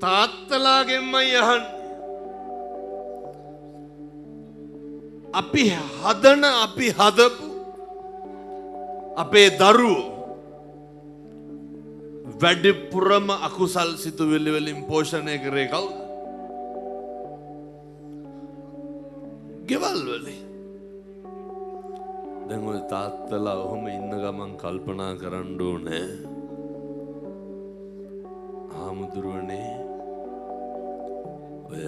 තාත්තලාගෙන්මයි අහන්නේ. අපි හදපු අපේ දරුවෝ වැඩිපුරම අකුසල් සිතුවිලි වලින් පෝෂණය කරේ කවුද? ගෙවල් වලින්. දැන් ඔය තාත්තලා ඔහොම ඉන්න ගමන් කල්පනා කරන්න ඕනේ. ආමුදුරනේ ඔය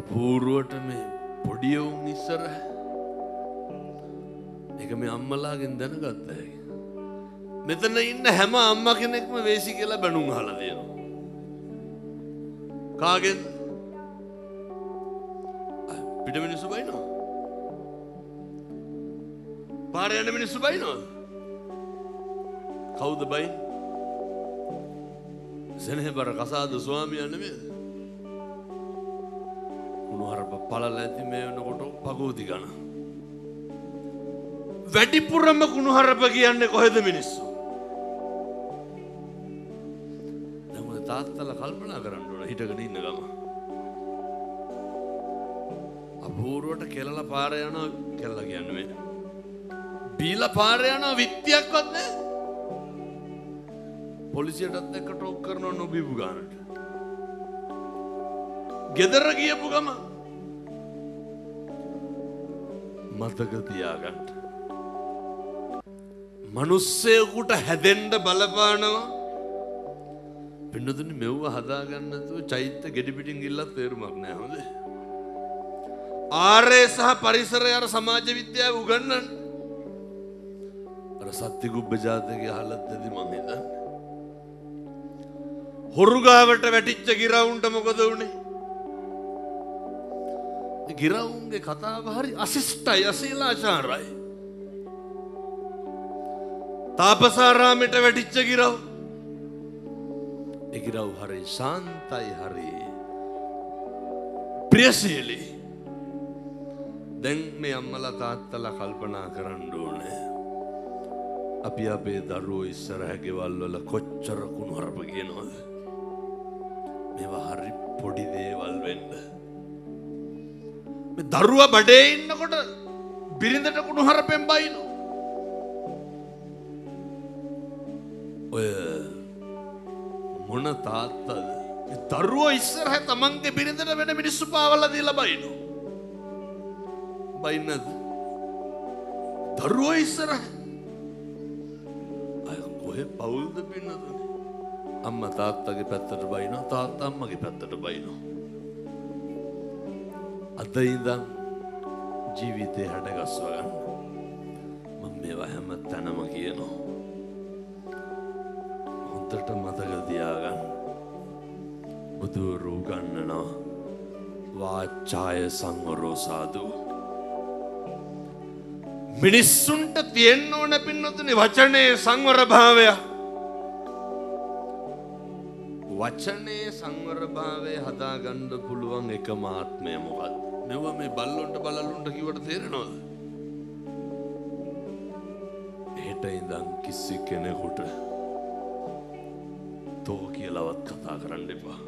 අපූර්වට මේ පොඩි උන් ඉස්සර ඒක මේ අම්මලාගෙන් දැනගත්තා. මෙතන ඉන්න හැම අම්මා කෙනෙක්ම වේසි කියලා බැනුම් අහලා දෙනවා. කාගෙන්ද? පිට මිනිස්සු බයිනවා. පාරේ යන මිනිස්සු බයිනවා. කවුද බයි? සෙනෙහබර කසාද ස්වාමියා නෙමෙයිද? කුණුහරුප පළල ඇති මේ වෙනකොට පගෝදි ගන්න. වැඩිපුරම කුණුහරුප කියන්නේ කොහෙද මිනිස්සු? දැන් තාත්තලා කල්පනා කරන්න ඕන හිටගෙන ඉන්න ගම. අපූර්වට කෙලලා පාර යනවා කෙල්ලා කියන්නේ මේ. බීලා පාර යනවා විත්තියක්වත් නැහැ. පොලිසියටත් එක්ක ටෝක් කරනවා නොබීපු ගානට. ගෙදර ගියපු ගම මතක තියාගන්න. මිනිස්සෙකුට හැදෙන්න බලපානවා. පින්නතුනි මෙව්ව හදාගන්න නැතුව චෛත්‍ය ගෙඩි පිටින් ගිල්ලත් තේරුමක් නැහැ හොඳේ. ආර්ය සහ පරිසරය අර සමාජ විද්‍යාව උගන්වන්න. අර සත්තිගුබ්බ ජාතකයේ අහලත් ඇති මම හිතන්නේ. හොරු ගාවට වැටිච්ච ගිරවුන්ට මොකද වුනේ? ගිරවුන්ගේ කතාව හරි අශිෂ්ටයි අශීලාචාරයි. තාපසාරාමයට වැටිච්ච ගිරව්. ඒ ගිරව් හරි ශාන්තයි හරි ප්‍රියශීලී. දැන් මේ අම්මලා තාත්තලා කල්පනා කරන්න ඕනේ. අපි අපේ දරුවෝ ඉස්සරහ ගෙවල් වල කොච්චර කුණුහරුප කියනවද? මේවා හරි පොඩි දේවල් වෙන්න. මේ දරුවා බඩේ ඉන්නකොට බිරිඳට කුණුහරුපෙන් බයිනෝ. ඔය මොන තාත්තද? මේ දරුවෝ ඉස්සරහ තමන්ගේ බිරිඳට වෙන මිනිස්සු පාවලා දීලා බයිනෝ. බයින්නද? දරුවෝ ඉස්සරහ කොහෙ පවුල්ද පින්නතුනේ? අම්මා තාත්තගේ පැත්තට බයිනවා, තාත්තා අම්මගේ පැත්තට බයිනවා. අද ඉඳන් ජීවිතේ හැඩගස්ව ගන්න. මම මේවා හැම තැනම කියනවා. හොඳට මතක තියාගන්න. බුදුරු ගන්නනවා වාචාය සංවරෝ සාදු. මිනිස්සුන්ට තියෙන්න ඕන පින්නතුනේ වචනේ සංවර භාවය. වචනේ සංවර භාවය හදාගන්න පුළුවන් එකම ආත්මය මොකක්ද? මෙව මේ බල්ලොන්ට බලලුන්ට කිව්වට තේරෙනවද? හෙට ඉඳන් කිසි කෙනෙකුට තෝ කියලාවත් කතා කරන්න එපා.